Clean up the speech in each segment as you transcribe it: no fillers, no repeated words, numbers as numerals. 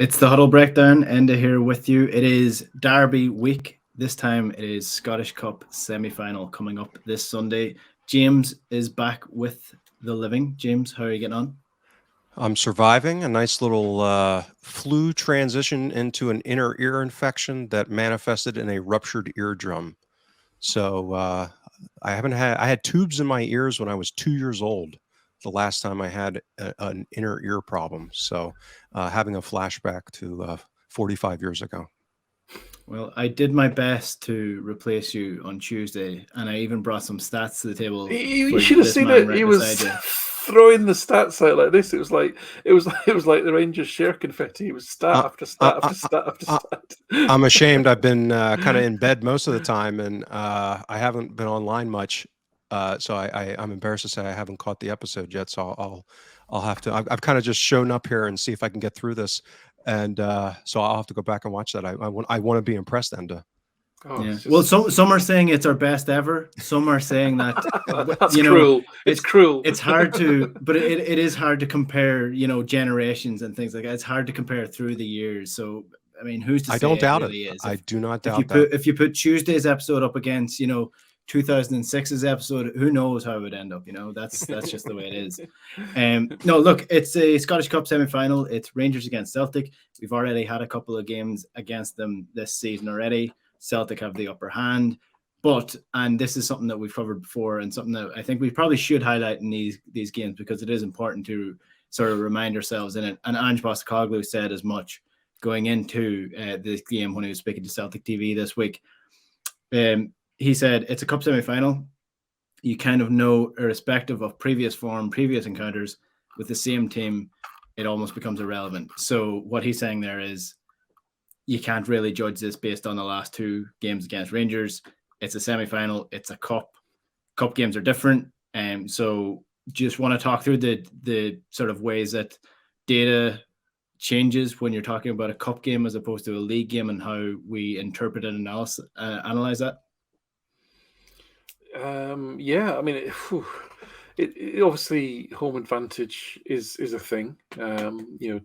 It's the Huddle Breakdown. Enda here with you. It is Derby week. This time it is Scottish Cup semi-final coming up this Sunday. James is back with the living. James, how are you getting on? I'm surviving a nice little flu transition into an inner ear infection that manifested in a ruptured eardrum. So I had tubes in my ears when I was 2 years old. The last time I had an inner ear problem. So having a flashback to 45 years ago. Well, I did my best to replace you on Tuesday, and I even brought some stats to the table. You should have seen it. He was throwing the stats out like this. It was like the Rangers share confetti. It was stat after stat after stat after stat. I'm ashamed. I've been kind of in bed most of the time, and I haven't been online much. So I'm embarrassed to say I haven't caught the episode yet. So I'll have to. I've kind of just shown up here and see if I can get through this, and so I'll have to go back and watch that. I want to be impressed, Enda. Oh, yeah. Well, some are saying it's our best ever. Some are saying that that's cruel. It's cruel. It's hard to, but it is hard to compare, generations and things like that. It's hard to compare through the years. So I mean, who's to say? I don't doubt really it. Is? I do not doubt that. If you put Tuesday's episode up against 2006's episode, who knows how it would end up? That's just the way it is. No, look, it's a Scottish Cup semi-final. It's Rangers against Celtic. We've already had a couple of games against them this season already. Celtic have the upper hand, and this is something that we've covered before, and something that I think we probably should highlight in these games, because it is important to sort of remind ourselves in it. And Ange Postecoglou said as much going into this game when he was speaking to Celtic TV this week. He said it's a cup semi-final. You kind of know, irrespective of previous form, previous encounters with the same team, it almost becomes irrelevant. So what he's saying there is, you can't really judge this based on the last two games against Rangers. It's a semi-final. It's a cup. Cup games are different. So just want to talk through the sort of ways that data changes when you're talking about a cup game as opposed to a league game, and how we interpret and analyze that. Yeah, I mean, it obviously home advantage is a thing.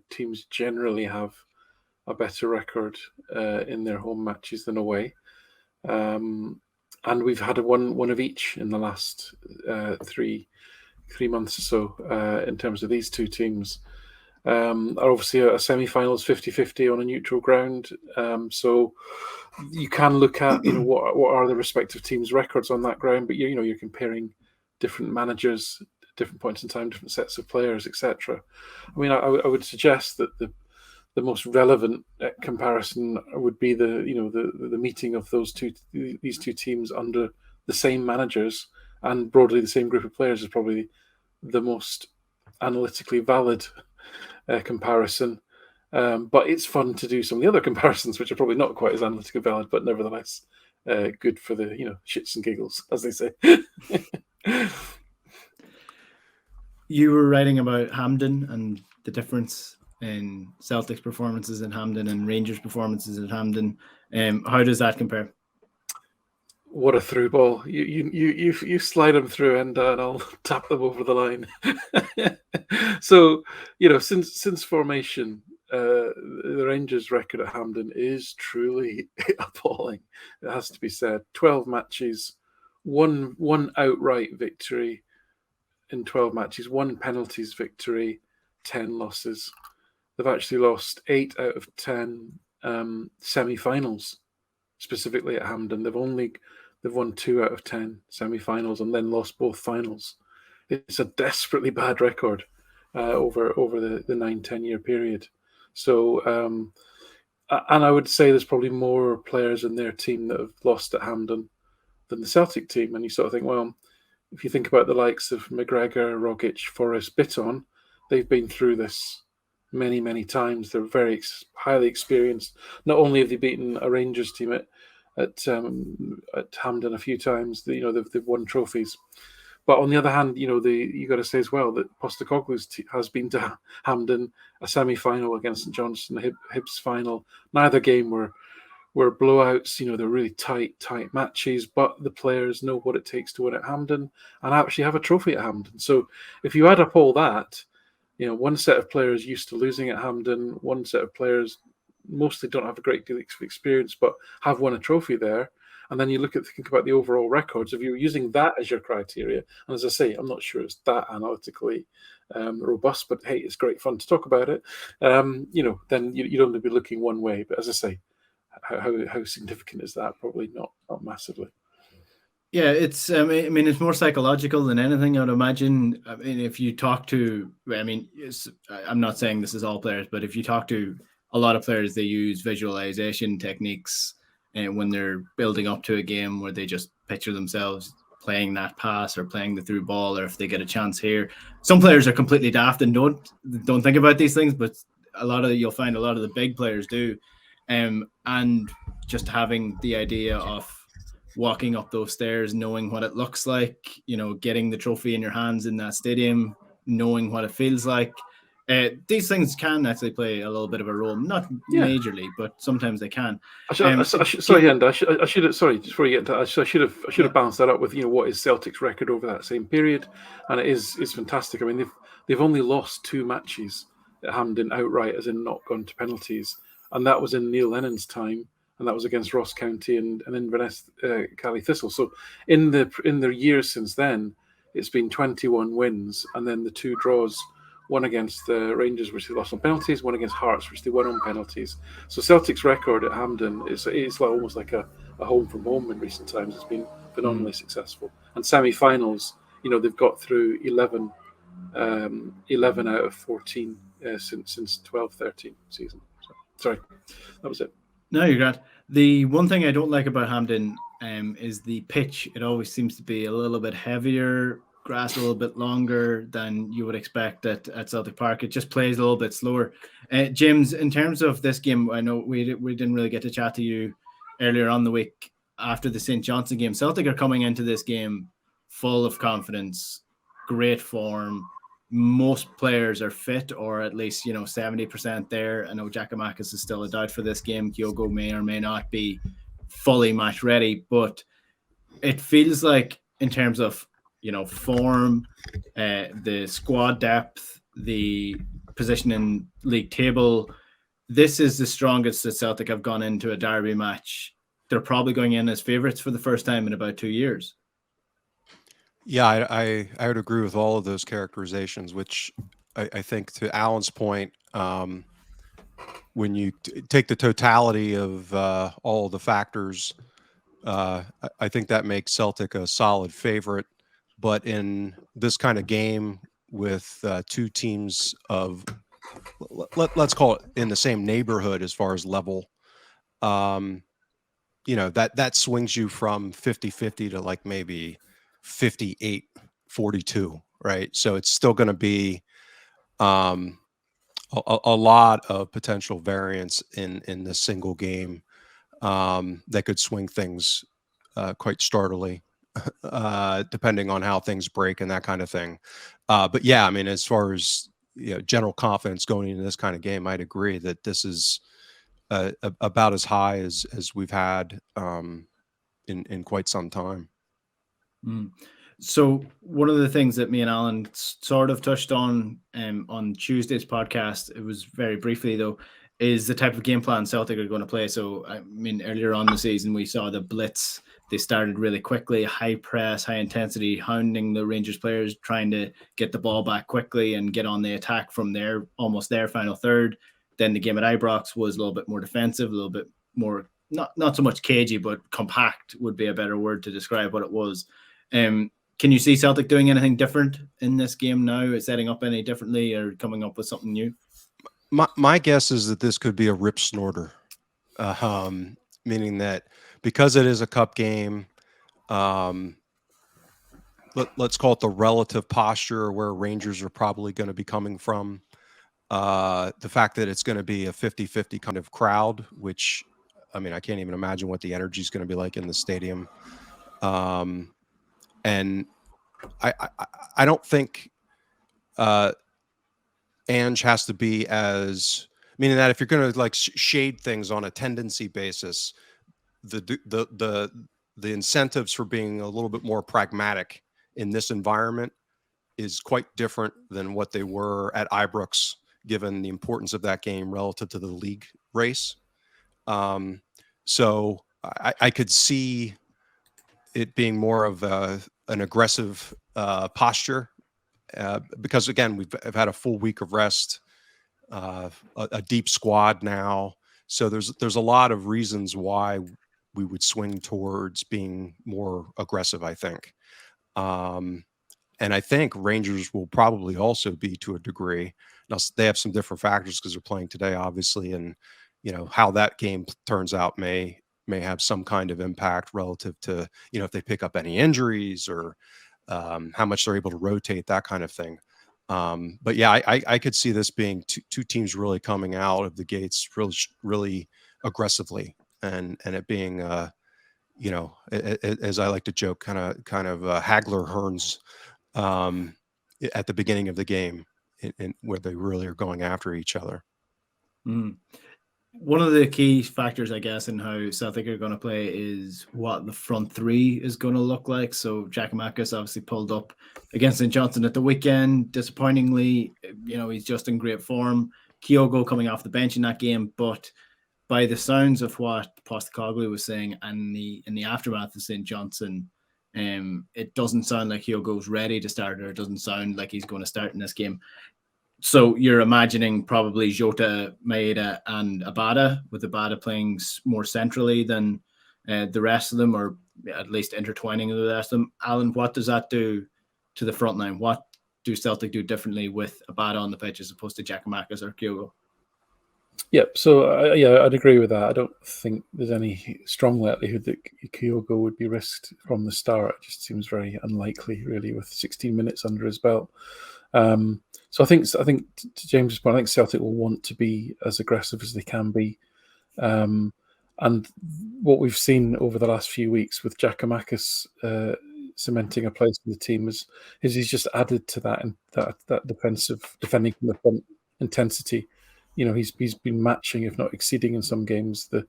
Teams generally have a better record in their home matches than away, and we've had one of each in the last 3 months or so in terms of these two teams. Obviously a semi-final is 50-50 on a neutral ground, so you can look at what are the respective teams' records on that ground, but you're comparing different managers, different points in time, different sets of players, etc. I mean, I would suggest that the most relevant comparison would be the meeting of these two teams under the same managers and broadly the same group of players is probably the most analytically valid comparison. But it's fun to do some of the other comparisons, which are probably not quite as analytically valid, but nevertheless good for the shits and giggles, as they say. You were writing about Hampden and the difference in Celtic's performances in Hampden and Rangers' performances in Hampden. How does that compare? What a through ball! You slide them through, Enda, and I'll tap them over the line. So since formation, the Rangers' record at Hampden is truly appalling. It has to be said. 12 matches, one outright victory in 12 matches, 1 penalties victory, 10 losses. They've actually lost 8 out of 10 semi-finals, specifically at Hampden. They've won 2 out of 10 semi-finals and then lost both finals. It's a desperately bad record over the 9-10 year period. So, and I would say there's probably more players in their team that have lost at Hampden than the Celtic team. And you sort of think, well, if you think about the likes of McGregor, Rogic, Forrest, Bitton, they've been through this many, many times. They're very highly experienced. Not only have they beaten a Rangers team at Hampden a few times, they've won trophies. But on the other hand, you got to say as well that Postecoglou has been to Hampden, a semi-final against St Johnstone, a Hibs final. Neither game were blowouts. They're really tight matches, but the players know what it takes to win at Hampden and actually have a trophy at Hampden. So if you add up all that, one set of players used to losing at Hampden, one set of players mostly don't have a great deal of experience, but have won a trophy there. And then you think about the overall records. If you're using that as your criteria, and as I say, I'm not sure it's that analytically robust, but hey, it's great fun to talk about it. Then you'd only be looking one way. But as I say, how significant is that? Probably not massively. Yeah, it's. I mean, it's more psychological than anything. I'd imagine. I mean, if you talk to, I'm not saying this is all players, but if you talk to a lot of players, they use visualization techniques, and when they're building up to a game, where they just picture themselves playing that pass or playing the through ball, or if they get a chance here. Some players are completely daft and don't think about these things, but you'll find a lot of the big players do, and just having the idea of walking up those stairs, knowing what it looks like, getting the trophy in your hands in that stadium, knowing what it feels like. These things can actually play a little bit of a role, not majorly, but sometimes they can. Sorry, Enda. I should have. Sorry, before you get into that, I should have balanced that up with what is Celtic's record over that same period, and it's fantastic. I mean, they've only lost 2 matches at Hampden outright, as in not gone to penalties, and that was in Neil Lennon's time. And that was against Ross County and Inverness Cali Thistle. So in the years since then, it's been 21 wins, and then the 2 draws, one against the Rangers, which they lost on penalties, one against Hearts, which they won on penalties. So Celtic's record at Hampden is almost like a home from home in recent times. It's been phenomenally successful. And semi-finals, they've got through 11 out of 14 since 12-13 season. So, sorry, that was it. No, you're right. The one thing I don't like about Hampden is the pitch. It always seems to be a little bit heavier, grass a little bit longer than you would expect at Celtic Park. It just plays a little bit slower. James, in terms of this game, I know we didn't really get to chat to you earlier on the week after the St. Johnstone game. Celtic are coming into this game full of confidence, great form. Most players are fit, or at least 70% there. I know Giakoumakis is still a doubt for this game. Kyogo may or may not be fully match ready, but it feels like in terms of form, the squad depth, the position in league table, this is the strongest that Celtic have gone into a derby match. They're probably going in as favourites for the first time in about 2 years. Yeah, I would agree with all of those characterizations, which I think, to Alan's point, when you take the totality of all the factors, I think that makes Celtic a solid favorite. But in this kind of game with 2 teams of, let's call it in the same neighborhood as far as level, that swings you from 50-50 to like maybe 58-42, right? So it's still going to be a lot of potential variance in this single game that could swing things quite startlingly, depending on how things break and that kind of thing. But yeah, I mean, as far as general confidence going into this kind of game, I'd agree that this is about as high as we've had in quite some time. So one of the things that me and Alan sort of touched on Tuesday's podcast, it was very briefly though, is the type of game plan Celtic are going to play. So I mean, earlier on the season, we saw the blitz. They started really quickly, high press, high intensity, hounding the Rangers players, trying to get the ball back quickly and get on the attack from almost their final third. Then the game at Ibrox was a little bit more defensive, a little bit more, not so much cagey, but compact would be a better word to describe what it was. Can you see Celtic doing anything different in this game now, setting up any differently or coming up with something new? My guess is that this could be a rip snorter, meaning that because it is a cup game, let's call it the relative posture where Rangers are probably going to be coming from. The fact that it's going to be a 50-50 kind of crowd, which, I mean, I can't even imagine what the energy is going to be like in the stadium. And I don't think Ange has to be as, meaning that if you're going to like shade things on a tendency basis, the incentives for being a little bit more pragmatic in this environment is quite different than what they were at Ibrox, given the importance of that game relative to the league race. So I could see it being more of an aggressive posture because, again, I've had a full week of rest, a deep squad now. So there's a lot of reasons why we would swing towards being more aggressive, I think. And I think Rangers will probably also be to a degree. Now, they have some different factors because they're playing today, obviously, and how that game turns out may have some kind of impact relative to if they pick up any injuries or how much they're able to rotate, that kind of thing. But yeah, I could see this being two teams really coming out of the gates really aggressively, and it being as I like to joke, kind of Hagler Hearns at the beginning of the game, where they really are going after each other. One of the key factors, I guess, in how Celtic are going to play is what the front three is going to look like. So Giakoumakis obviously pulled up against St. Johnstone at the weekend. Disappointingly, he's just in great form. Kyogo coming off the bench in that game, but by the sounds of what Postecoglou was saying and in the aftermath of St. Johnstone, it doesn't sound like Kyogo's ready to start, or it doesn't sound like he's going to start in this game. So you're imagining probably Jota, Maeda, and Abada, with Abada playing more centrally than the rest of them, or at least intertwining with the rest of them. Alan, what does that do to the front line? What do Celtic do differently with Abada on the pitch as opposed to Giakoumakis or Kyogo? Yep. So I'd agree with that. I don't think there's any strong likelihood that Kyogo would be risked from the start. It just seems very unlikely, really, with 16 minutes under his belt. So I think to James's point, I think Celtic will want to be as aggressive as they can be. And what we've seen over the last few weeks with Giakoumakis cementing a place in the team is he's just added to that defending from the front intensity. He's been matching, if not exceeding, in some games the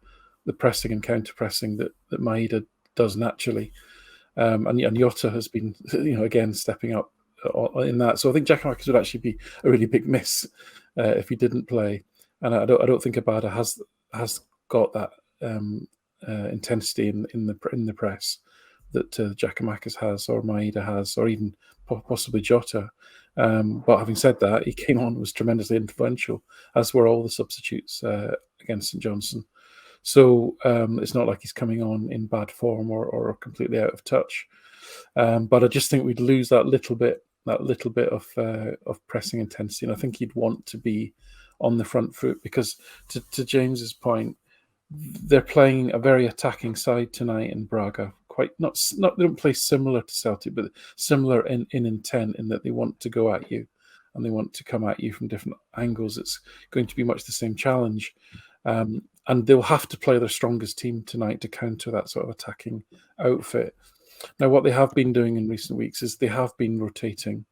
pressing and counter pressing that Maeda does naturally, and Jota has been again stepping up in that. So I think Giakoumakis would actually be a really big miss if he didn't play, and I don't think Abada has got that intensity in the press that Giakoumakis has, or Maeda has, or even possibly Jota. But having said that, he came on, was tremendously influential, as were all the substitutes against St. Johnstone. So it's not like he's coming on in bad form or completely out of touch. But I just think we'd lose that little bit of pressing intensity, and I think he'd want to be on the front foot because, to James's point, they're playing a very attacking side tonight in Braga. Not they don't play similar to Celtic, but similar in intent, in that they want to go at you and they want to come at you from different angles. It's going to be much the same challenge, and they'll have to play their strongest team tonight to counter that sort of attacking outfit. Now, what they have been doing in recent weeks is they have been rotating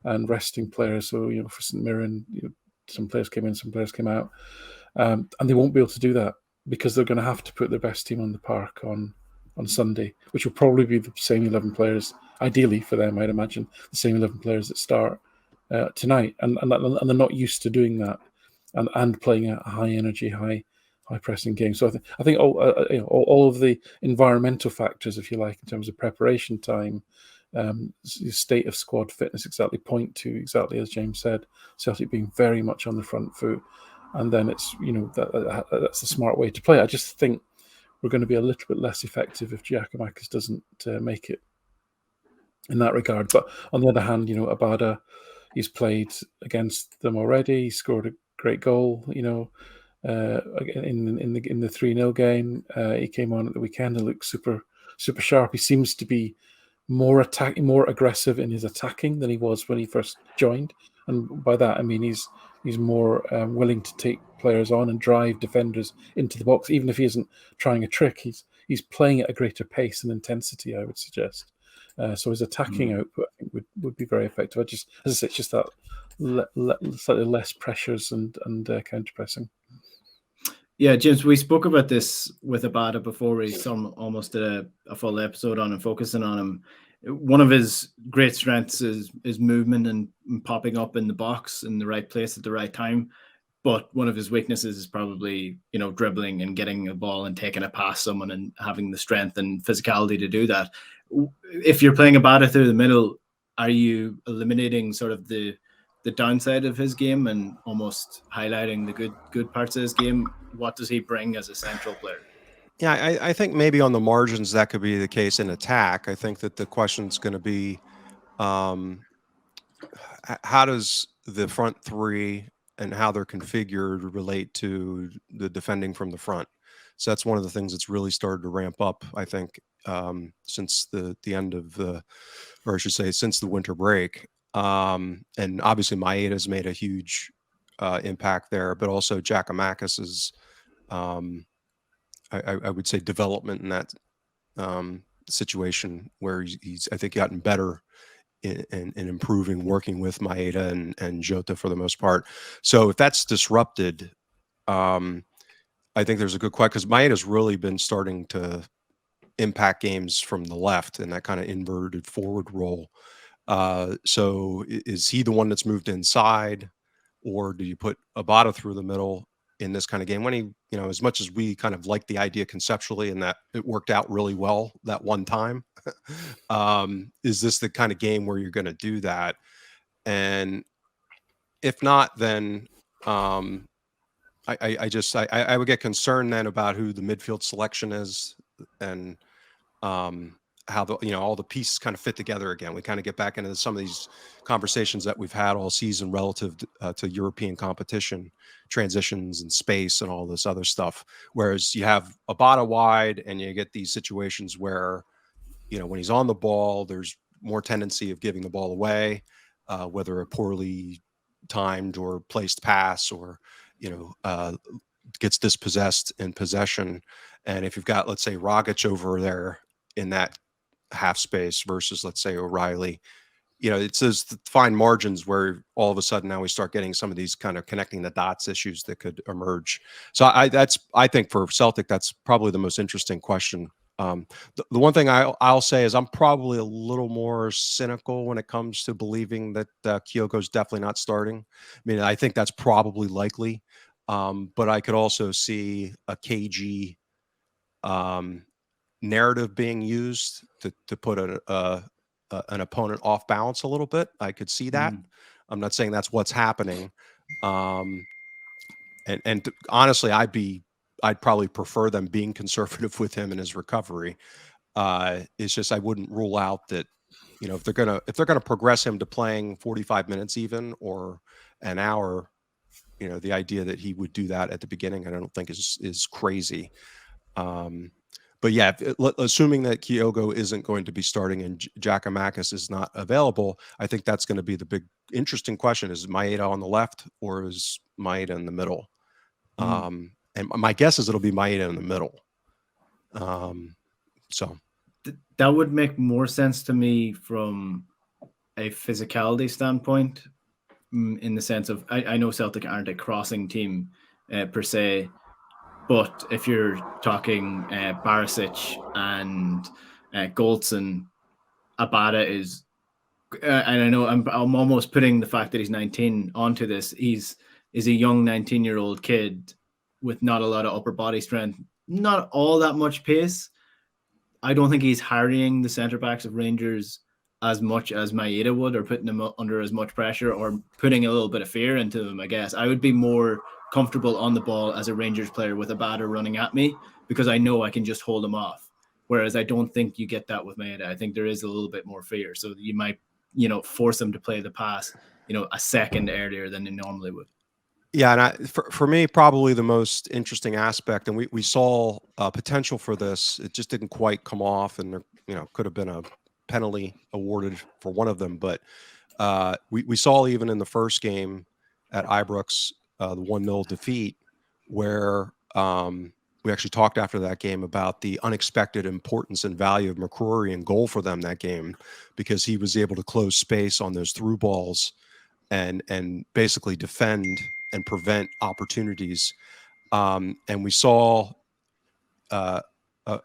and resting players. So for St Mirren, some players came in, some players came out, and they won't be able to do that because they're going to have to put their best team on the park on Sunday, which will probably be the same 11 players, ideally for them, I'd imagine, the same 11 players that start tonight. And they're not used to doing that and playing a high energy, high pressing game. So I think all of the environmental factors, if you like, in terms of preparation time, state of squad fitness, exactly point to, exactly as James said, Celtic being very much on the front foot. And then it's, that's the smart way to play. I just think we're going to be a little bit less effective if Giakoumakis doesn't make it in that regard. But on the other hand, Abada, he's played against them already. He scored a great goal, in the 3-0 game. He came on at the weekend and looked super, super sharp. He seems to be more aggressive in his attacking than he was when he first joined. And by that, I mean he's more willing to take players on and drive defenders into the box, even if he isn't trying a trick. He's playing at a greater pace and intensity, I would suggest. So his attacking output, I think, would be very effective. As I say, it's just that slightly less pressures and counter pressing. Yeah, James, we spoke about this with Abada before. We almost did a full episode on him, focusing on him. one of his great strengths is movement and popping up in the box in the right place at the right time. But one of his weaknesses is probably, dribbling and getting a ball and taking it past someone and having the strength and physicality to do that. If you're playing Abada through the middle, are you eliminating sort of the downside of his game and almost highlighting the good parts of his game? What does he bring as a central player? Yeah, I think maybe on the margins that could be the case in attack. I think that the question's going to be, how does the front three and how they're configured relate to the defending from the front? So that's one of the things that's really started to ramp up, I think, since the end of the, or I should say, since the winter break. And obviously, Maeda's made a huge impact there, but also Giakoumakis's, I would say, development in that situation where he's I think gotten better in improving working with Maeda and Jota for the most part. So if that's disrupted, I think there's a good question because Maeda's really been starting to impact games from the left in that kind of inverted forward role. So is he the one that's moved inside, or do you put Abada through the middle in this kind of game when he, as much as we kind of like the idea conceptually and that it worked out really well that one time, is this the kind of game where you're going to do that? And if not, then I would get concerned then about who the midfield selection is and how all the pieces kind of fit together again. We kind of get back into some of these conversations that we've had all season relative to European competition, transitions and space and all this other stuff. Whereas you have Abada wide and you get these situations where, when he's on the ball, there's more tendency of giving the ball away, whether a poorly timed or placed pass or, gets dispossessed in possession. And if you've got, let's say, Rogic over there in that half space versus, let's say, O'Reilly, it's those fine margins where all of a sudden now we start getting some of these kind of connecting the dots issues that could emerge. So I think for Celtic, that's probably the most interesting question. The one thing I'll say is I'm probably a little more cynical when it comes to believing that Kyogo's definitely not starting. I mean, I think that's probably likely, but I could also see a KG narrative being used to put an opponent off balance a little bit. I could see that. I'm not saying that's what's happening. Honestly, I'd probably prefer them being conservative with him in his recovery. It's just I wouldn't rule out that if they're gonna progress him to playing 45 minutes even or an hour, the idea that he would do that at the beginning, I don't think is crazy. But yeah, assuming that Kyogo isn't going to be starting and Giakoumakis is not available, I think that's going to be the big interesting question: is Maeda on the left or is Maeda in the middle? And my guess is it'll be Maeda in the middle. So that would make more sense to me from a physicality standpoint, in the sense of I know Celtic aren't a crossing team per se, but if you're talking Barisic and Goldson, Abada is, and I know I'm almost putting the fact that he's 19 onto this. Is a young 19-year-old kid with not a lot of upper body strength, not all that much pace. I don't think he's harrying the centre backs of Rangers as much as Maeda would, or putting them under as much pressure, or putting a little bit of fear into them. I guess I would be more comfortable on the ball as a Rangers player with Abada running at me because I know I can just hold him off. Whereas I don't think you get that with Maeda. I think there is a little bit more fear. So you might, force them to play the pass, a second earlier than they normally would. Yeah, and for me, probably the most interesting aspect, and we saw potential for this. It just didn't quite come off, and there, could have been a penalty awarded for one of them. But we saw even in the first game at Ibrox, the 1-0 defeat, where we actually talked after that game about the unexpected importance and value of McCrory in goal for them that game, because he was able to close space on those through balls and basically defend and prevent opportunities. And we saw a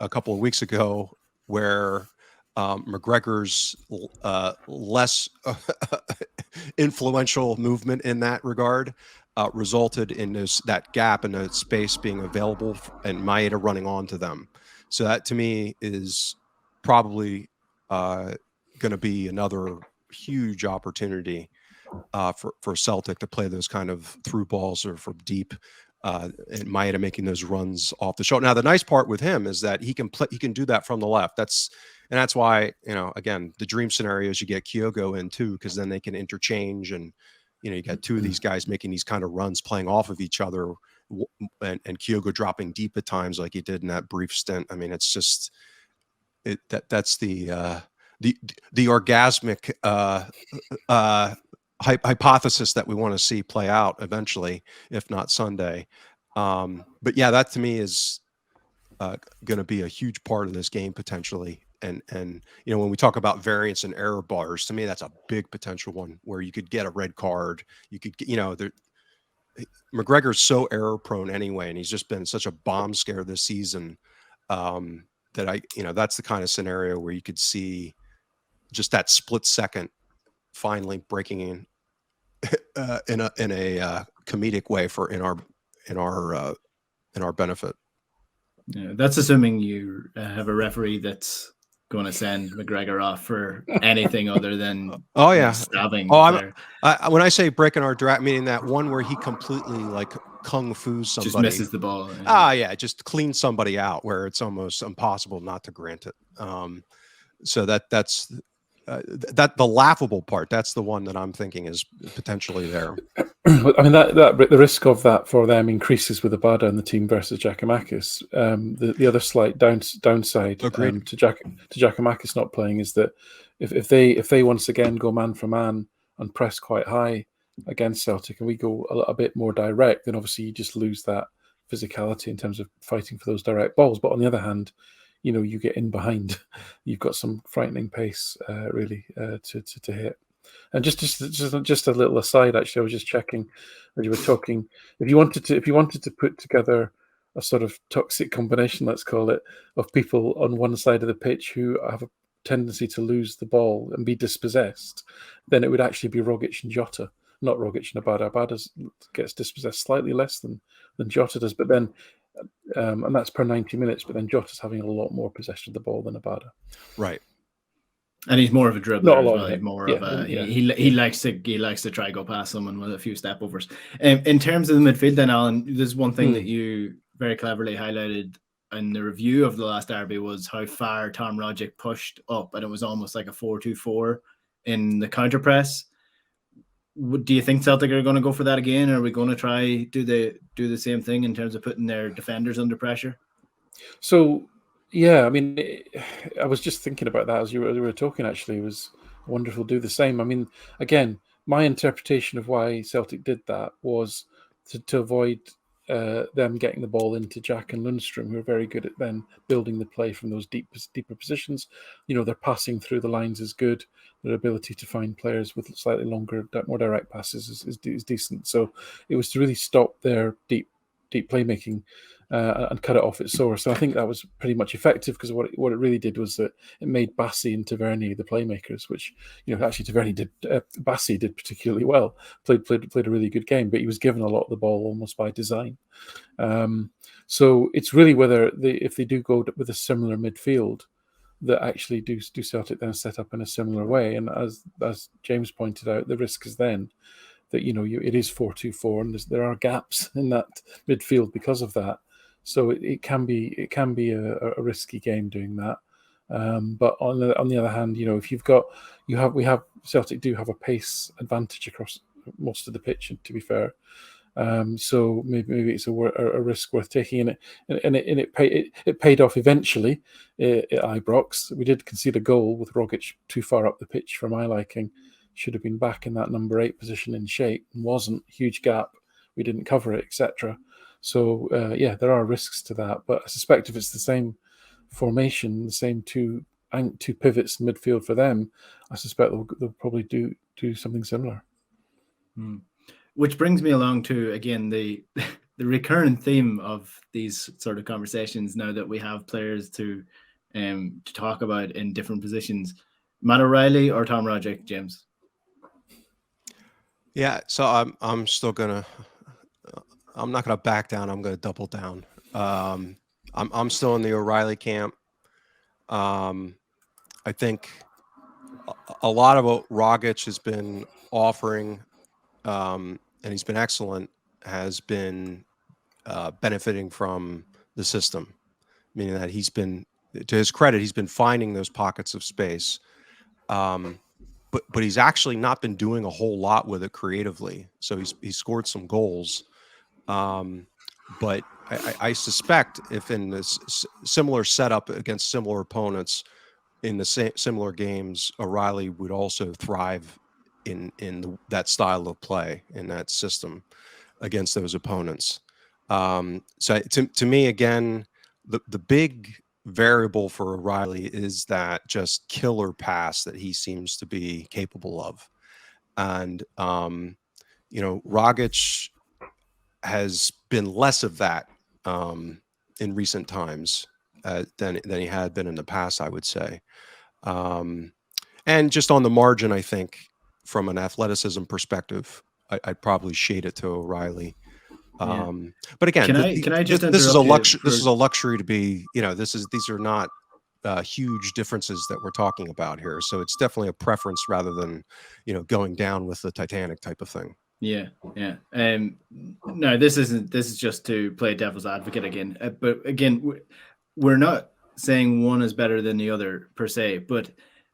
couple of weeks ago where McGregor's less influential movement in that regard resulted in that gap in the space being available and Maeda running onto them. So that to me is probably going to be another huge opportunity for Celtic to play those kind of through balls or from deep. And Maeda making those runs off the shoulder. Now the nice part with him is that he can do that from the left. That's why, again, the dream scenario is you get Kyogo in too, because then they can interchange, and you got two of these guys making these kind of runs, playing off of each other, and Kyogo dropping deep at times like he did in that brief stint. I mean, it's just that's the orgasmic hypothesis that we want to see play out eventually, if not Sunday. But yeah, that to me is going to be a huge part of this game potentially. And when we talk about variance and error bars, to me that's a big potential one where you could get a red card. You could McGregor's so error prone anyway, and he's just been such a bomb scare this season that that's the kind of scenario where you could see just that split second finally breaking in a comedic way in our benefit. Yeah, that's assuming you have a referee that's going to send McGregor off for anything other than stabbing. When I say breaking our draft, meaning that one where he completely like kung fu somebody, just misses the ball. Just clean somebody out where it's almost impossible not to grant it. So that's that the laughable part. That's the one that I'm thinking is potentially there. I mean, that the risk of that for them increases with Abada and the team versus Giakoumakis. The other slight downside to Giakoumakis not playing is that if they once again go man for man and press quite high against Celtic, and we go a little bit more direct, then obviously you just lose that physicality in terms of fighting for those direct balls. But on the other hand, you get in behind, you've got some frightening pace really to hit. And just a little aside, actually, I was just checking when you were talking. If you wanted to put together a sort of toxic combination, let's call it, of people on one side of the pitch who have a tendency to lose the ball and be dispossessed, then it would actually be Rogic and Jota, not Rogic and Abada. Abada gets dispossessed slightly less than Jota does, but then. And that's per 90 minutes, but then Jota's having a lot more possession of the ball than Abada. Right. And he's more of a dribbler. Not a lot as well. of More of a he likes to try go past someone with a few step overs. In terms of the midfield, then Alan, there's one thing that you very cleverly highlighted in the review of the last derby was how far Tom Rogic pushed up, and it was almost like a 4-2-4 in the counter press. Do you think Celtic are going to go for that again? Or are we going to try do the same thing in terms of putting their defenders under pressure? So, yeah, I mean, I was just thinking about that as you were talking. Actually, it was wonderful to do the same. I mean, again, my interpretation of why Celtic did that was to avoid them getting the ball into Jack and Lundstrom, who are very good at then building the play from those deeper positions. Their passing through the lines is good. Their ability to find players with slightly longer, more direct passes is decent. So it was to really stop their deep playmaking and cut it off its source. So I think that was pretty much effective, because what it really did was that it made Bassi and Tavernier the playmakers, which actually Tavernier did. Bassi did particularly well. Played a really good game, but he was given a lot of the ball almost by design. So it's really whether if they do go with a similar midfield, that actually do Celtic then set up in a similar way. And as James pointed out, the risk is then that it is 4-2-4, and there are gaps in that midfield because of that. So it can be a risky game doing that. But on the other hand, if Celtic do have a pace advantage across most of the pitch, to be fair. So maybe it's a risk worth taking, and it paid off eventually at Ibrox. We did concede a goal with Rogic too far up the pitch for my liking. Should have been back in that number 8 position in shape, and wasn't. Huge gap. We didn't cover it, etc. So there are risks to that. But I suspect if it's the same formation, the same two pivots in midfield for them, I suspect they'll probably do something similar. Which brings me along to, again, the recurrent theme of these sort of conversations now that we have players to to talk about in different positions. Matt O'Reilly or Tom Roderick, James? Yeah, so I'm still gonna I'm not gonna back down. I'm gonna double down. I'm still in the O'Reilly camp. I think a lot of what Rogic has been offering, and he's been excellent, has been benefiting from the system, meaning that he's been, to his credit, he's been finding those pockets of space. But he's actually not been doing a whole lot with it creatively. So he's scored some goals. But I suspect if in this similar setup against similar opponents in the similar games, O'Reilly would also thrive in that style of play, in that system against those opponents. So to me, again, the big variable for O'Reilly is that just killer pass that he seems to be capable of. And, Rogic has been less of that in recent times than he had been in the past, I would say. And just on the margin, I think from an athleticism perspective, I'd probably shade it to O'Reilly. But again, can I just this is a interrupt luxury. This is a luxury to be. These are not huge differences that we're talking about here. So it's definitely a preference rather than going down with the Titanic type of thing. Yeah. No, this is just to play devil's advocate again. But again, we're not saying one is better than the other per se. But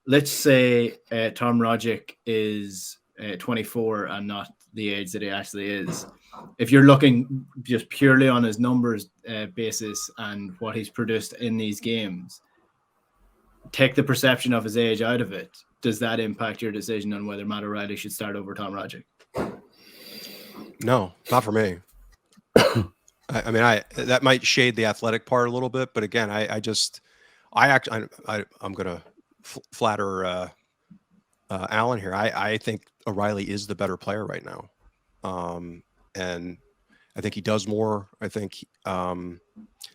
let's say Tom Roderick is 24 and not the age that he actually is. If you're looking just purely on his numbers basis and what he's produced in these games, take the perception of his age out of it. Does that impact your decision on whether Matt O'Reilly should start over Tom Roderick? No, not for me. I mean, that might shade the athletic part a little bit, but again, I'm going to flatter Alan here. I think O'Reilly is the better player right now, and I think he does more. I think now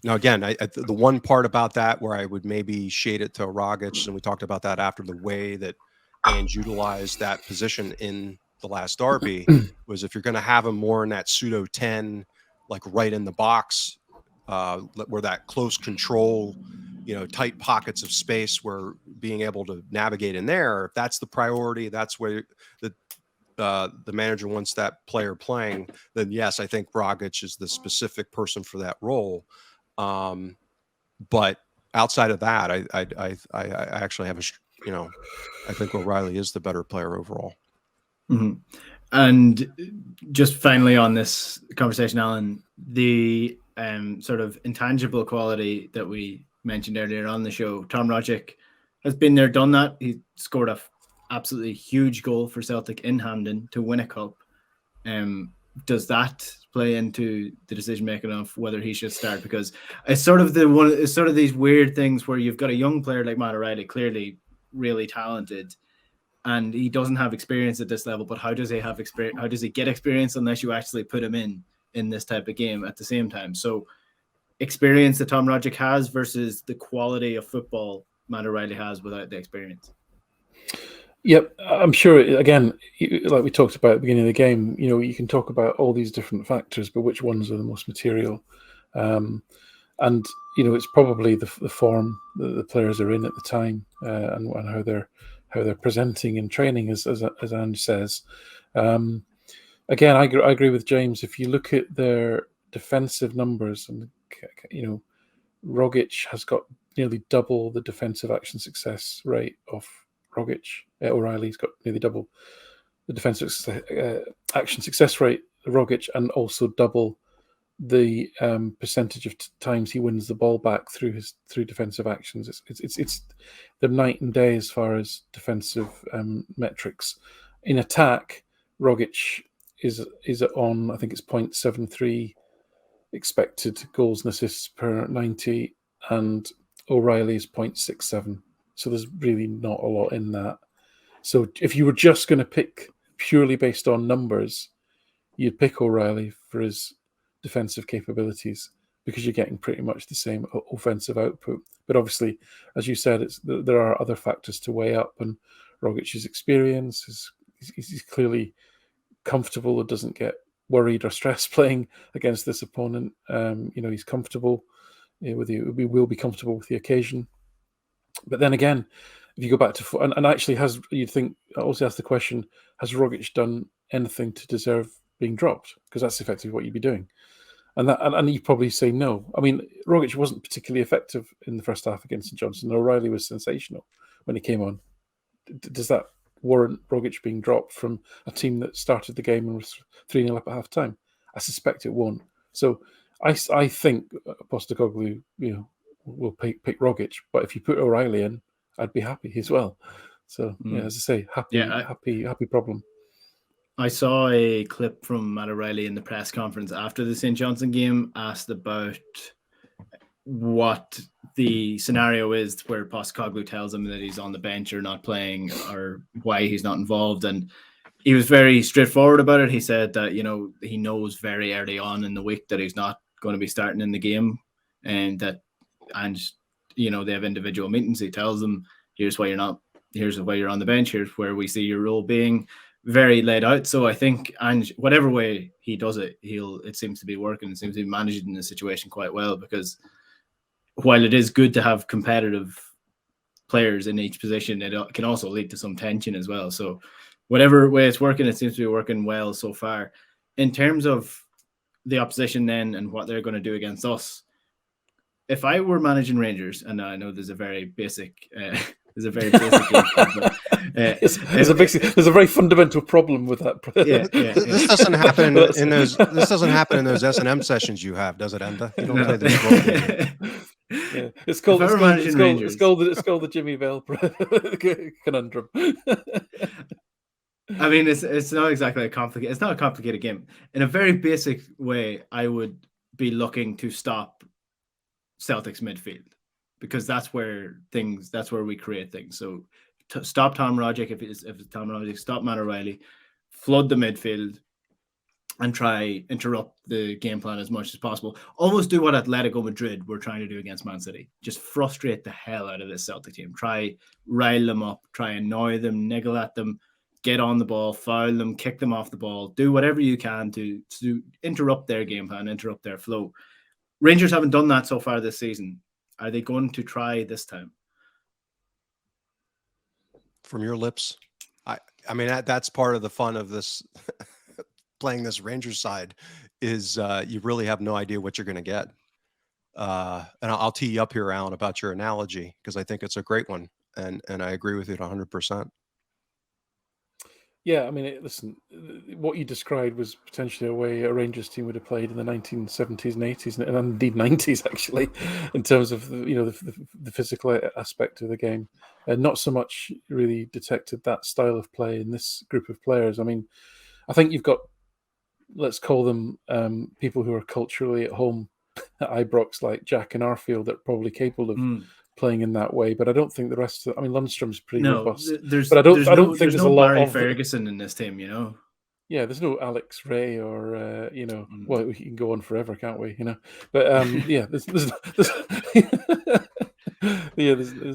again, the one part about that where I would maybe shade it to Rogic, and we talked about that after the way that Ange utilized that position in the last derby, was if you're going to have him more in that pseudo 10, like right in the box, where that close control, tight pockets of space, where being able to navigate in there, if that's the priority, that's where the manager wants that player playing, then yes, I think Rogic is the specific person for that role. But outside of that, I actually have I think O'Reilly is the better player overall. Mm-hmm. And just finally on this conversation, Alan, the sort of intangible quality that we mentioned earlier on the show, Tom Roderick has been there, done that. He scored a absolutely huge goal for Celtic in Hampden to win a cup. Does that play into the decision making of whether he should start? Because it's sort of these weird things where you've got a young player like Matt O'Reilly, clearly really talented, and he doesn't have experience at this level. But how does he have experience? How does he get experience unless you actually put him in this type of game at the same time? So experience that Tom Roderick has versus the quality of football Matt O'Reilly has without the experience. Yep, I'm sure, again, like we talked about at the beginning of the game, you can talk about all these different factors, but which ones are the most material? And, it's probably the form that the players are in at the time, and how they're presenting in training, as Ange says. Again, I agree with James. If you look at their defensive numbers, and Rogic has got nearly double the defensive action success rate of Rogic. O'Reilly's got nearly double the defensive action success rate of Rogic, and also double the percentage of times he wins the ball back through defensive actions. It's the night and day as far as defensive metrics. In attack, Rogic is on, I think it's 0.73 expected goals and assists per 90, and O'Reilly is 0.67. So there's really not a lot in that. So if you were just going to pick purely based on numbers, you'd pick O'Reilly for his defensive capabilities. because you're getting pretty much the same offensive output. But obviously, as you said, there are other factors to weigh up, and Rogic's experience he's clearly comfortable and doesn't get worried or stressed playing against this opponent. He's comfortable with we will be comfortable with the occasion. But then again, if you go back to and actually you'd think I also ask the question: has Rogic done anything to deserve being dropped? Because that's effectively what you'd be doing. And you probably say no. I mean, Rogic wasn't particularly effective in the first half against St Johnstone. O'Reilly was sensational when he came on. Does that warrant Rogic being dropped from a team that started the game and was 3-0 up at half time? I suspect it won't. So I think Postecoglou, will pick Rogic. But if you put O'Reilly in, I'd be happy as well. So as I say, happy problem. I saw a clip from Matt O'Reilly in the press conference after the St. Johnstone game, asked about what the scenario is where Postecoglou tells him that he's on the bench or not playing, or why he's not involved. And he was very straightforward about it. He said that, he knows very early on in the week that he's not going to be starting in the game, and they have individual meetings. He tells them, here's why you're not, here's why you're on the bench, here's where we see your role being. Very laid out. So I think, and whatever way he does it, it seems to be working. It seems to be managing the situation quite well, because while it is good to have competitive players in each position, it can also lead to some tension as well. So whatever way it's working, it seems to be working well so far. In terms of the opposition then and what they're going to do against us, if I were managing Rangers, and I know there's a very basic there's a very fundamental problem with that. This doesn't happen in those. This doesn't happen in those S&M sessions you have, does it, Enda? You don't play this role. Yeah, it's called the Jimmy Bell conundrum. I mean, it's not exactly it's not a complicated game. In a very basic way, I would be looking to stop Celtic's midfield, because that's where we create things. So stop Tom Rogic if it's Tom Rogic, stop Matt O'Reilly, flood the midfield, and try interrupt the game plan as much as possible. Almost do what Atletico Madrid were trying to do against Man City. Just frustrate the hell out of this Celtic team. Try rile them up, try annoy them, niggle at them, get on the ball, foul them, kick them off the ball, do whatever you can to interrupt their game plan, interrupt their flow. Rangers haven't done that so far this season. Are they going to try this time? From your lips, I mean that's part of the fun of this playing this Rangers side is you really have no idea what you're going to get. And I'll tee you up here, Alan, about your analogy, because I think it's a great one, and I agree with it 100%. Yeah, I mean, listen, what you described was potentially a way a Rangers team would have played in the 1970s and 80s, and indeed 90s, actually, in terms of the physical aspect of the game. Not so much really detected that style of play in this group of players. I mean, I think you've got, let's call them people who are culturally at home at Ibrox, like Jack and Arfield, that are probably capable of playing in that way, but I don't think the rest of Lundstrom's pretty robust. But I don't think there's a lot Barry of Ferguson in this team, Yeah, there's no Alex Ray or well, we can go on forever, can't we? But yeah, there's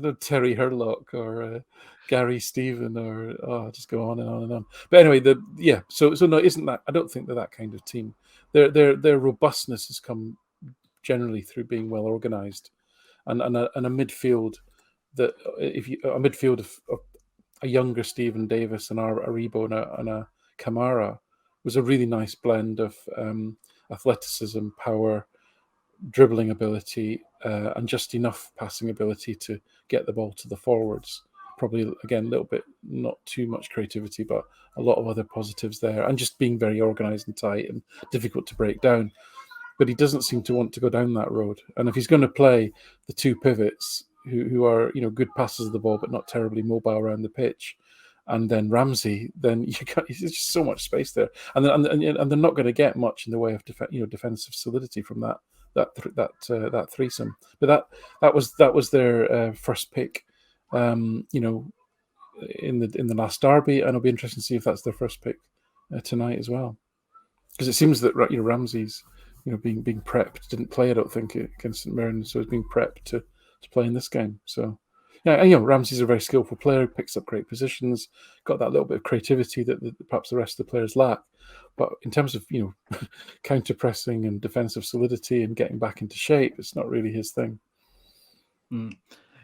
no Terry Hurlock or Gary Stephen or just go on and on and on. But anyway, so no, isn't that? I don't think they're that kind of team. Their robustness has come generally through being well organized. And a midfield that a midfield of a younger Stephen Davis and Aribo and a Kamara was a really nice blend of athleticism, power, dribbling ability, and just enough passing ability to get the ball to the forwards. Probably again a little bit, not too much creativity, but a lot of other positives there, and just being very organised and tight and difficult to break down. But he doesn't seem to want to go down that road. And if he's going to play the two pivots who are, good passers of the ball, but not terribly mobile around the pitch, and then Ramsey, then there's just so much space there. And they're not going to get much in the way of defensive solidity from that threesome. But that was their first pick, in the last derby, and it'll be interesting to see if that's their first pick tonight as well. Because it seems that Ramsey's being prepped. Didn't play, I don't think, against St Mirren, so he's being prepped to play in this game. So yeah, and, Ramsey's a very skillful player, picks up great positions, got that little bit of creativity that perhaps the rest of the players lack. But in terms of counter pressing and defensive solidity and getting back into shape, it's not really his thing.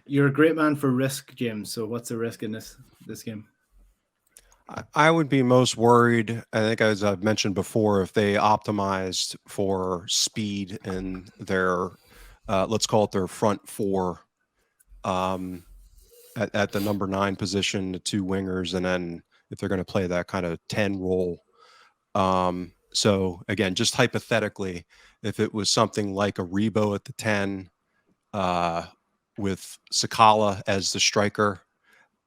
You're a great man for risk, James. So what's the risk in this game? I would be most worried, I think, as I've mentioned before, if they optimized for speed in their, let's call it their front four, at the number 9 position, the 2 wingers, and then if they're going to play that kind of 10 role. So again, just hypothetically, if it was something like a Rebo at the 10, with Sakala as the striker,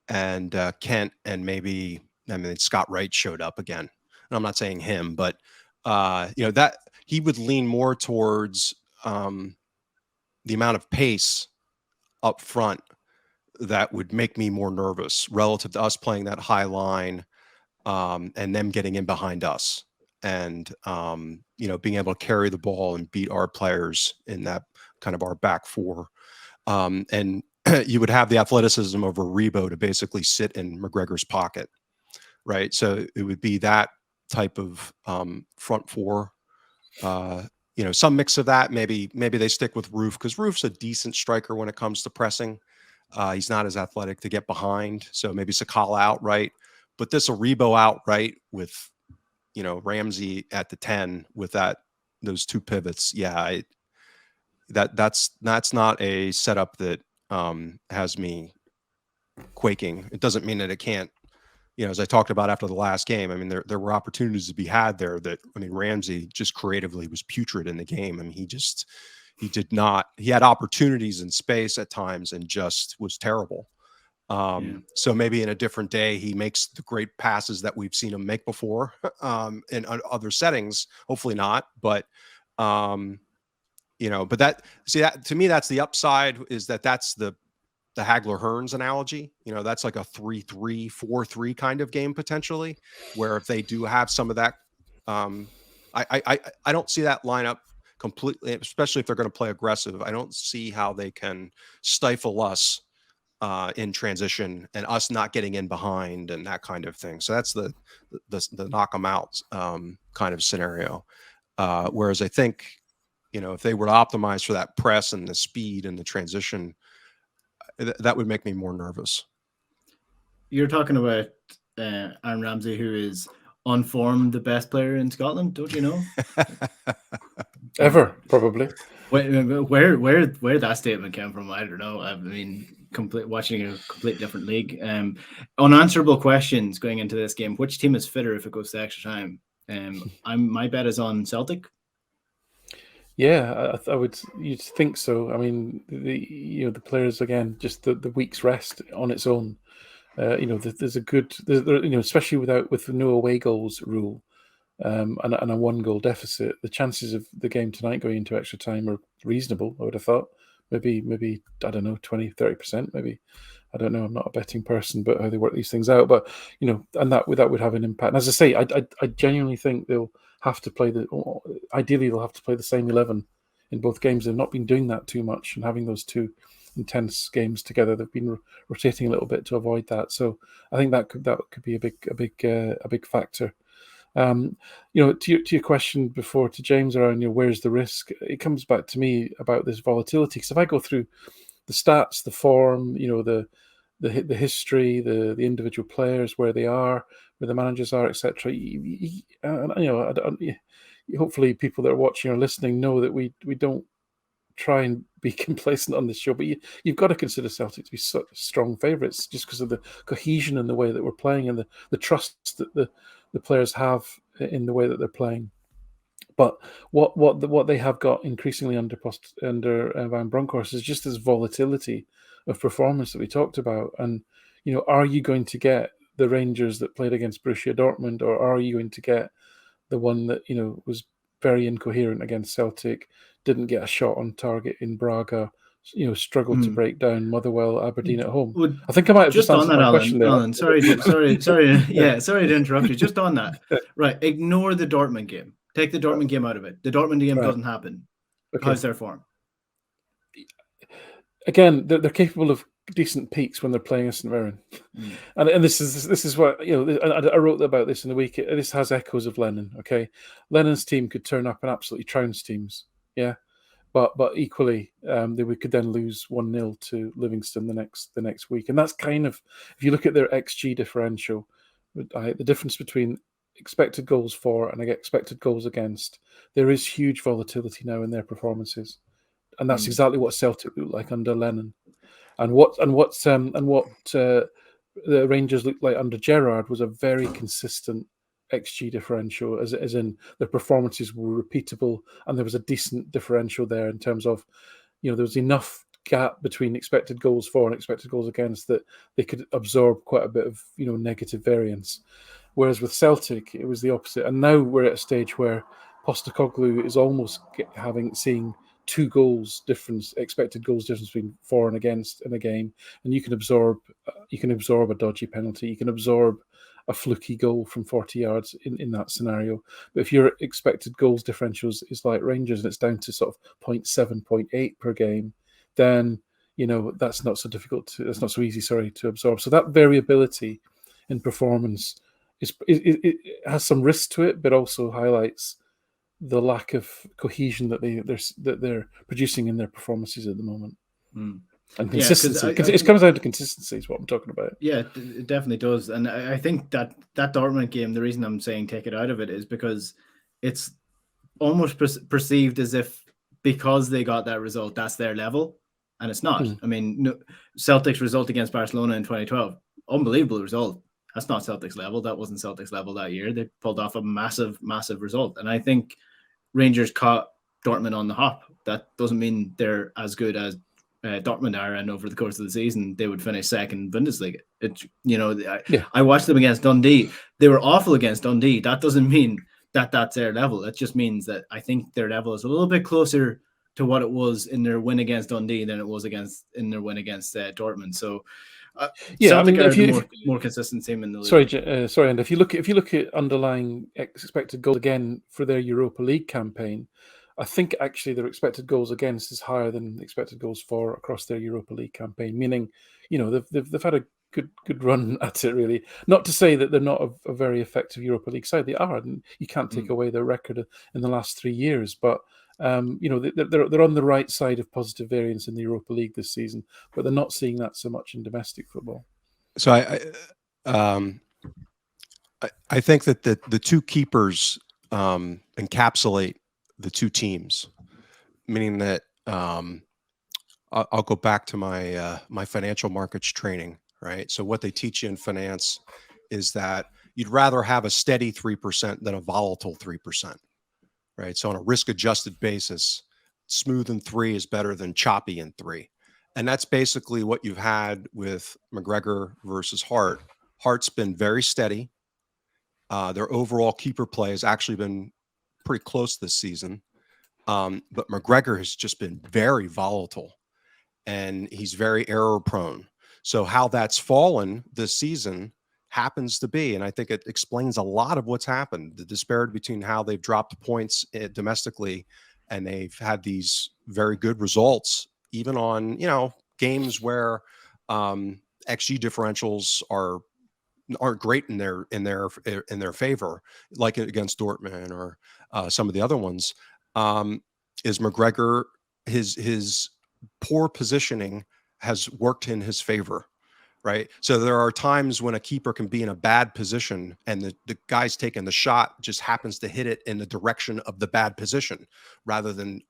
and Kent, and maybe, Scott Wright showed up again. And I'm not saying him, but that he would lean more towards the amount of pace up front that would make me more nervous relative to us playing that high line, and them getting in behind us, and being able to carry the ball and beat our players in that kind of our back four. And you would have the athleticism of a Rebo to basically sit in McGregor's pocket, right? So it would be that type of front four. Some mix of that. Maybe they stick with Roof, because Roof's a decent striker when it comes to pressing. He's not as athletic to get behind, so maybe Sakala outright. But this Rebo outright with Ramsey at the 10 with those 2 pivots. Yeah, that's not a setup that has me quaking. It doesn't mean that it can't, as I talked about after the last game, there were opportunities to be had there that, Ramsey just creatively was putrid in the game. He had opportunities in space at times and just was terrible. So maybe in a different day, he makes the great passes that we've seen him make before, in other settings, hopefully not, but but that to me, that's the upside, is that's the Hagler Hearns analogy. That's like a 3-3, 4-3 kind of game potentially, where if they do have some of that, I don't see that lineup completely, especially if they're going to play aggressive. I don't see how they can stifle us in transition, and us not getting in behind and that kind of thing. So that's the knock them out kind of scenario. Whereas I think, if they were to optimize for that press and the speed and the transition, that would make me more nervous. You're talking about Aaron Ramsey, who is on form the best player in Scotland, don't you know? Ever, probably. Where that statement came from, I don't know. Watching a complete different league. Unanswerable questions going into this game. Which team is fitter if it goes to extra time? My bet is on Celtic. Yeah, you'd think so. The players, again, just the week's rest on its own. There's especially with the no away goals rule, and a 1-goal deficit, the chances of the game tonight going into extra time are reasonable, I would have thought. Maybe I don't know, 20-30%, maybe. I don't know. I'm not a betting person, but how they work these things out. But and that would have an impact. And as I say, I genuinely think they'll have to play ideally they'll have to play the same 11 in both games. They've not been doing that too much, and having those 2 intense games together, they've been rotating a little bit to avoid that. So I think that could be a big factor. To your question before to James around where's the risk, it comes back to me about this volatility. Because if I go through the stats, the form, the history, the individual players, where they are, where the managers are, etc. Hopefully people that are watching or listening know that we don't try and be complacent on this show, but you've got to consider Celtic to be such strong favourites just because of the cohesion in the way that we're playing and the trust that the players have in the way that they're playing. But what they have got increasingly under Van Bronckhorst is just this volatility of performance that we talked about. And are you going to get the Rangers that played against Borussia Dortmund, or are you going to get the one that was very incoherent against Celtic, didn't get a shot on target in Braga, struggled to break down Motherwell, Aberdeen at home? I think I might have just answered my question there. Alan, sorry, yeah, sorry to interrupt you. Just on that, right? Ignore the Dortmund game. Take the Dortmund game out of it. The Dortmund game Right. doesn't happen. Okay. How's their form? Again, they're capable of decent peaks when they're playing St. Mirren, and this is what I wrote about this in the week. This has echoes of Lennon. Okay, Lennon's team could turn up and absolutely trounce teams. Yeah, but equally, they could then lose 1-0 to Livingston the next week, and that's kind of, if you look at their XG differential, the difference between expected goals for and expected goals against, there is huge volatility now in their performances, and that's exactly what Celtic looked like under Lennon. And what the Rangers looked like under Gerrard was a very consistent XG differential, as in the performances were repeatable, and there was a decent differential there in terms of, there was enough gap between expected goals for and expected goals against that they could absorb quite a bit of negative variance. Whereas with Celtic, it was the opposite, and now we're at a stage where Postecoglou is almost seeing 2 goals difference, expected goals difference between for and against in a game, and you can absorb a dodgy penalty, you can absorb a fluky goal from 40 yards in that scenario. But if your expected goals differentials is like Rangers and it's down to sort of 0.7, 0.8 per game, then that's not so that's not so easy, to absorb. So that variability in performance it has some risk to it, but also highlights the lack of cohesion that they're producing in their performances at the moment. And consistency. It comes down to consistency is what I'm talking about. Yeah, it definitely does. And I think that Dortmund game, the reason I'm saying take it out of it is because it's almost perceived as if because they got that result, that's their level. And it's not. I mean, Celtic's result against Barcelona in 2012, unbelievable result. That's not Celtic's level. That wasn't Celtic's level that year. They pulled off a massive, massive result. And I think Rangers caught Dortmund on the hop. That doesn't mean they're as good as Dortmund are, and over the course of the season, they would finish second in Bundesliga. I watched them against Dundee. They were awful against Dundee. That doesn't mean that that's their level. It just means that I think their level is a little bit closer to what it was in their win against Dundee than it was in their win against Dortmund. So, Celtic are the more consistent team in the league. Sorry, and if you look at underlying expected goals again for their Europa League campaign, I think actually their expected goals against is higher than expected goals for across their Europa League campaign. Meaning, they've had a good run at it. Really, not to say that they're not a very effective Europa League side. They are, and you can't take away their record in the last 3 years. But they're on the right side of positive variance in the Europa League this season, but they're not seeing that so much in domestic football. So I think that the two keepers encapsulate the two teams, meaning that I'll go back to my financial markets training, right? So what they teach you in finance is that you'd rather have a steady 3% than a volatile 3%. Right. So on a risk adjusted basis, smooth in 3 is better than choppy in 3. And that's basically what you've had with McGregor versus Hart. Hart's been very steady. Their overall keeper play has actually been pretty close this season. But McGregor has just been very volatile and he's very error prone. So how that's fallen this season happens to be, and I think it explains a lot of what's happened, the disparity between how they've dropped points domestically and they've had these very good results, even on, games where XG differentials aren't great in their favor, like against Dortmund or some of the other ones. Is McGregor, his poor positioning has worked in his favor. Right. So there are times when a keeper can be in a bad position and the guy's taking the shot just happens to hit it in the direction of the bad position rather than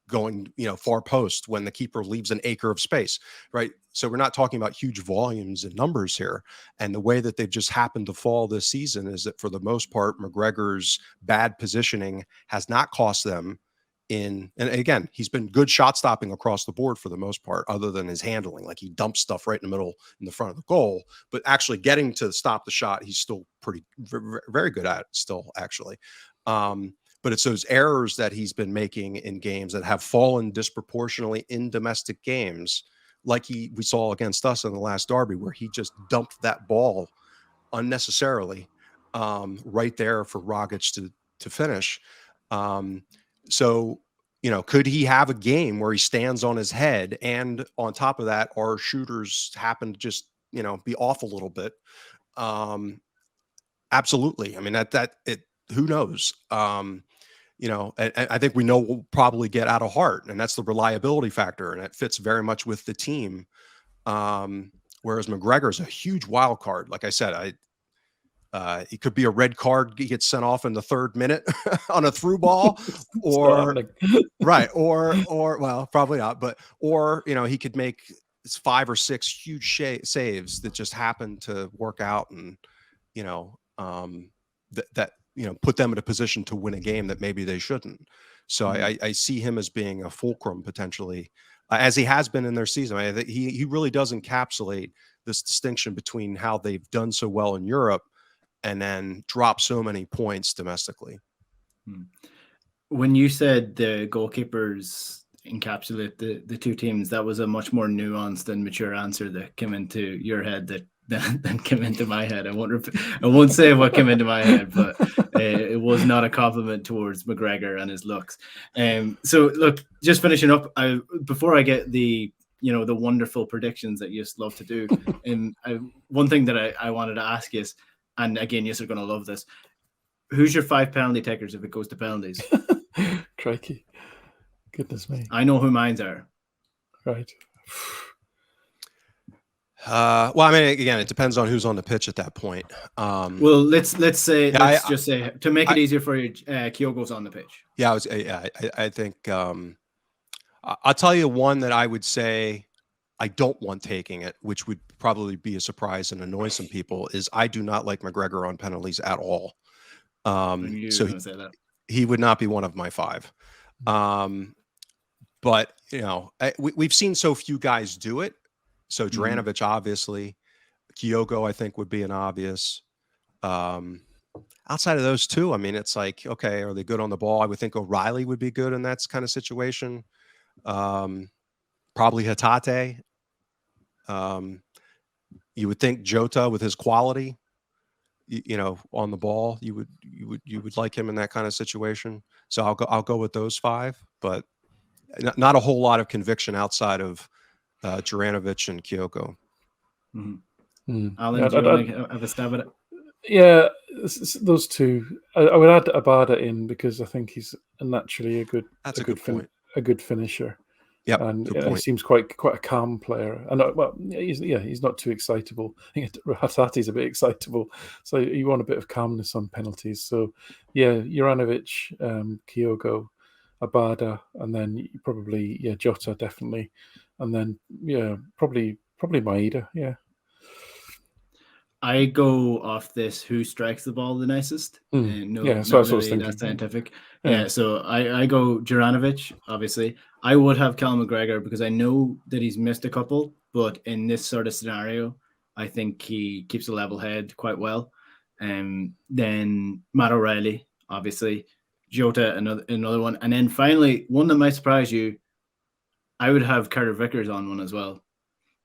going, far post when the keeper leaves an acre of space. Right. So we're not talking about huge volumes and numbers here. And the way that they've just happened to fall this season is that for the most part, McGregor's bad positioning has not cost them and again, he's been good shot stopping across the board for the most part, other than his handling. Like he dumps stuff right in the middle, in the front of the goal, but actually getting to stop the shot, he's still very good at it still, actually. But it's those errors that he's been making in games that have fallen disproportionately in domestic games, like we saw against us in the last derby, where he just dumped that ball unnecessarily right there for Rogic to finish. So, could he have a game where he stands on his head, and on top of that, our shooters happen to just, be off a little bit? Absolutely. I mean, who knows? I think we know we'll probably get out of Hart, and that's the reliability factor, and it fits very much with the team. Whereas McGregor is a huge wild card. Like I said, he could be a red card. He gets sent off in the 3rd minute on a through ball, or right, or well, probably not, but he could make 5 or 6 huge saves that just happen to work out, and that put them in a position to win a game that maybe they shouldn't. So I see him as being a fulcrum potentially, as he has been in their season. I think he really does encapsulate this distinction between how they've done so well in Europe and then drop so many points domestically. When you said the goalkeepers encapsulate the two teams, that was a much more nuanced and mature answer that came into your head than came into my head. I won't say what came into my head, but it was not a compliment towards McGregor and his looks. So look, just finishing up, before I get the wonderful predictions that you just love to do, one thing that I wanted to ask is, and again, you're going to love this, who's your 5 penalty takers if it goes to penalties? Crikey. Goodness me. I know who mine are. Right. Well, I mean, again, it depends on who's on the pitch at that point. Well, let's just say to make it easier for you, Kyogo's on the pitch. Yeah, I think I'll tell you one that I would say I don't want taking it, which would probably be a surprise and annoy some people, is I do not like McGregor on penalties at all. So he would not be one of my 5. But we've seen so few guys do it. So Juranovic, obviously, Kyogo, I think, would be an obvious. Outside of those 2, I mean, it's like, okay, are they good on the ball? I would think O'Reilly would be good in that kind of situation. Probably Hatate. You would think Jota, with his quality, on the ball, you would like him in that kind of situation. So I'll go with those 5, but not a whole lot of conviction outside of Juranovic and Kyogo. Alan, do you want to have a stab at it? Yeah, those 2. I would add Abada in because I think he's naturally a good finisher. Yeah, and he seems quite a calm player. And he's not too excitable. I think Hatate's a bit excitable, so you want a bit of calmness on penalties. So yeah, Juranovic, Kyogo, Abada, and then probably Jota definitely, and then probably Maeda. Yeah. I go off this who strikes the ball the nicest. So that's what I was thinking. That's scientific. Yeah, so I go Juranovic, obviously. I would have Callum McGregor because I know that he's missed a couple, but in this sort of scenario, I think he keeps a level head quite well. Then Matt O'Reilly, obviously. Jota, another one. And then finally, one that might surprise you, I would have Carter Vickers on one as well,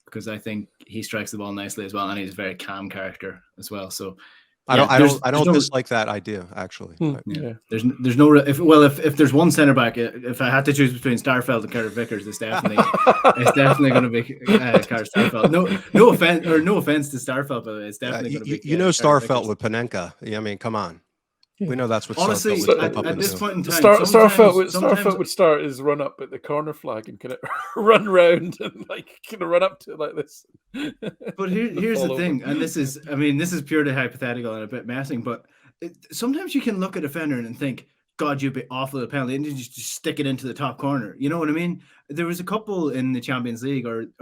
because I think he strikes the ball nicely as well, and he's a very calm character as well. So I don't dislike that idea, actually. Yeah. There's no if there's one center back, if I had to choose between Starfelt and Carter Vickers, it's definitely going to be Carter Starfelt. No offense to Starfelt, but it's definitely going to be. Starfelt with Panenka. Yeah, I mean, come on. We know that's what honestly Starfelt would at this point in time. Starfelt would start his run up at the corner flag and kind of run round and run up to it like this. But here's the thing, and this is purely hypothetical and a bit messing, but sometimes you can look at a defender and think, God, you'd be awful at a penalty, and you just stick it into the top corner. You know what I mean? There was a couple in the Champions League, when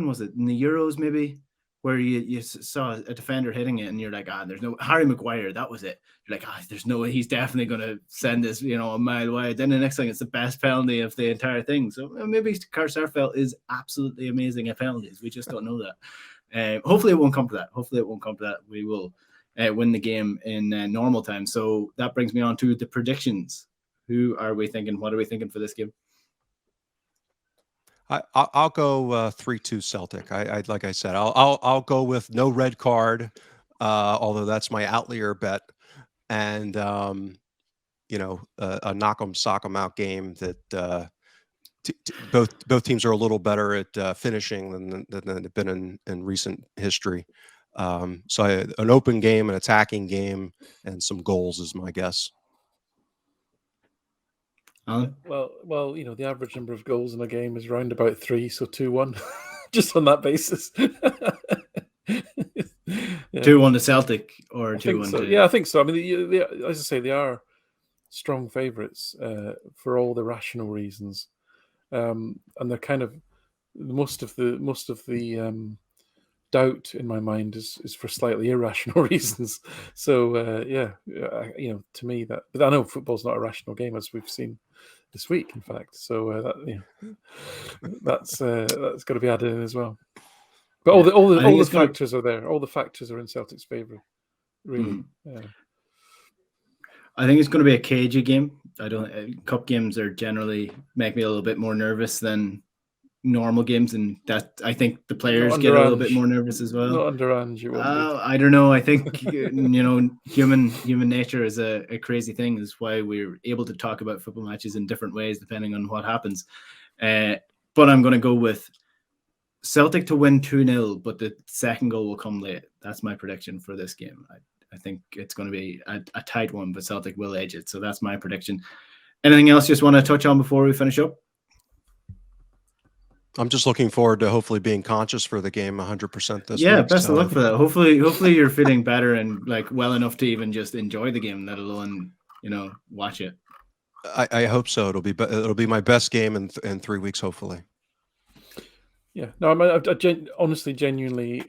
was it? In the Euros, maybe, where you saw a defender hitting it, and you're like, there's no Harry Maguire. That was it. You're like, there's no way he's definitely going to send this, a mile wide. Then the next thing, it's the best penalty of the entire thing. So maybe Carter Starfelt is absolutely amazing at penalties. We just don't know that. Hopefully it won't come to that. We will win the game in normal time. So that brings me on to the predictions. Who are we thinking? What are we thinking for this game? I'll go 3-2 Celtic. Like I said, I'll go with no red card, although that's my outlier bet. and a knock 'em sock 'em out game that both teams are a little better at finishing than they've been in recent history. So an open game, an attacking game, and some goals is my guess. Well, the average number of goals in a game is around about 3, so 2-1, just on that basis. 2-1 to Celtic or 2-1 to... Yeah, I think so. I mean, as I say, they are strong favourites for all the rational reasons, and they're kind of most of the doubt in my mind is for slightly irrational reasons. So to me that, but I know football's not a rational game, as we've seen this week, in fact. So that's got to be added in as well. But all the factors are there. All the factors are in Celtic's favour, really. I think it's going to be a cagey game. Cup games are generally make me a little bit more nervous than normal games, and that I think the players get a little bit more nervous as well. Not under Ange, you won't be. I don't know. I think human nature is a crazy thing. Is why we're able to talk about football matches in different ways depending on what happens. But I'm going to go with Celtic to win 2-0, but the second goal will come late. That's my prediction for this game. I think it's going to be a tight one, but Celtic will edge it. So that's my prediction. Anything else you just want to touch on before we finish up? I'm just looking forward to hopefully being conscious for the game 100% this week. Yeah, best of luck for that. Hopefully you're feeling better and well enough to even just enjoy the game, let alone watch it. I hope so. It'll be my best game in 3 weeks, hopefully. Yeah, no, I honestly, genuinely,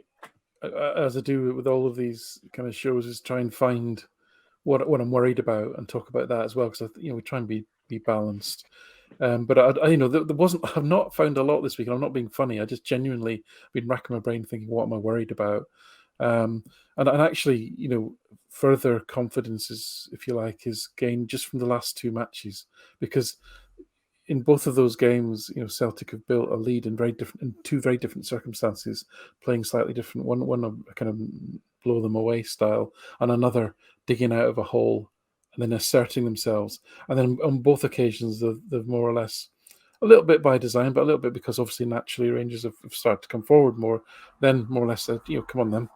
as I do with all of these kind of shows, is try and find what I'm worried about and talk about that as well, because we try and be balanced. But I've not found a lot this week, and I'm not being funny. I just genuinely been racking my brain thinking, what am I worried about? And actually, further confidence is gained just from the last 2 matches, because in both of those games, Celtic have built a lead in 2 very different circumstances, playing slightly different. One a kind of blow them away style, and another digging out of a hole and then asserting themselves. And then on both occasions, they've more or less, a little bit by design, but a little bit because obviously naturally Rangers have started to come forward more, then more or less said, come on then,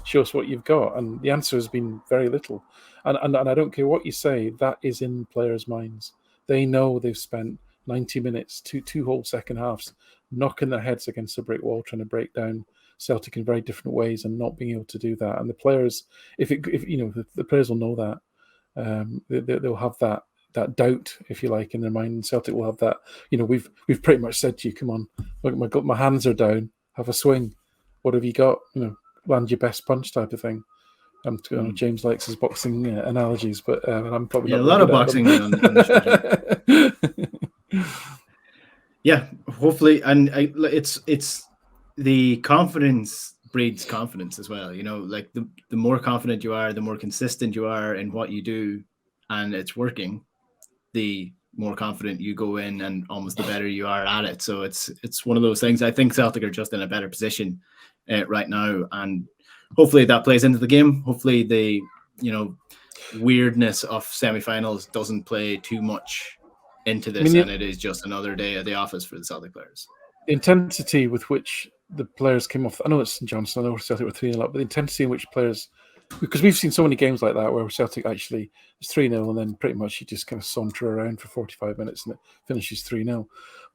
show us what you've got. And the answer has been very little. And I don't care what you say, that is in players' minds. They know they've spent 90 minutes, two whole second halves, knocking their heads against a brick wall, trying to break down Celtic in very different ways and not being able to do that. And the players, if the players will know that, they'll have that doubt, if you like, in their mind. And Celtic will have that. We've pretty much said to you, come on, look, my hands are down, have a swing. What have you got? Land your best punch type of thing. James likes his boxing analogies, but I'm probably not a lot of boxing on the show. Yeah, hopefully, and it's the confidence breeds confidence as well. The more confident you are, the more consistent you are in what you do, and it's working, the more confident you go in, and almost the better you are at it. So it's one of those things. I think Celtic are just in a better position right now, and hopefully that plays into the game. Hopefully the weirdness of semi-finals doesn't play too much into this, and it is just another day at the office for the Celtic players. The intensity with which the players came off, I know it's St Johnstone, I know Celtic were 3-0 up, but the intensity in which players, because we've seen so many games like that where Celtic actually is 3-0 and then pretty much you just kind of saunter around for 45 minutes and it finishes 3-0.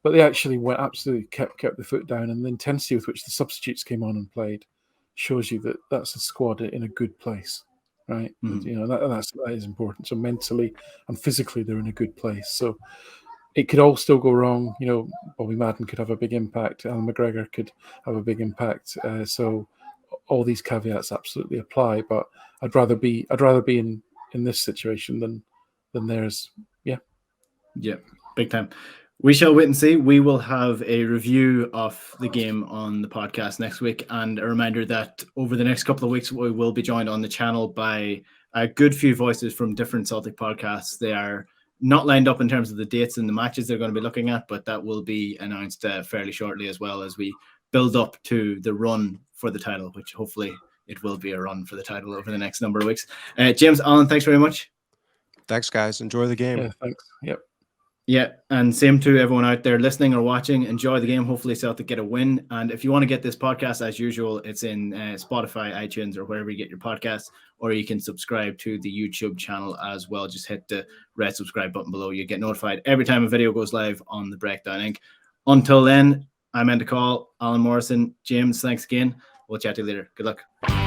But they actually absolutely kept the foot down, and the intensity with which the substitutes came on and played shows you that that's a squad in a good place, right? Mm-hmm. That is important. So mentally and physically, they're in a good place. So it could all still go wrong. Bobby Madden could have a big impact. Alan McGregor could have a big impact. So all these caveats absolutely apply. But I'd rather be in this situation than theirs. Yeah, big time. We shall wait and see. We will have a review of the game on the podcast next week, and a reminder that over the next couple of weeks, we will be joined on the channel by a good few voices from different Celtic podcasts. They are not lined up in terms of the dates and the matches they're going to be looking at, but that will be announced fairly shortly, as well as we build up to the run for the title, which hopefully it will be a run for the title over the next number of weeks. James, Alan, thanks very much. Thanks, guys. Enjoy the game. Yeah, thanks. Yep. Yeah, and same to everyone out there listening or watching. Enjoy the game. Hopefully Celtic get a win. And if you want to get this podcast, as usual, it's in Spotify, iTunes, or wherever you get your podcasts, or you can subscribe to the YouTube channel as well. Just hit the red subscribe button below. You get notified every time a video goes live on the Breakdown Inc. Until then, I'm Enda Call, Alan Morrison, James, thanks again. We'll chat to you later. Good luck.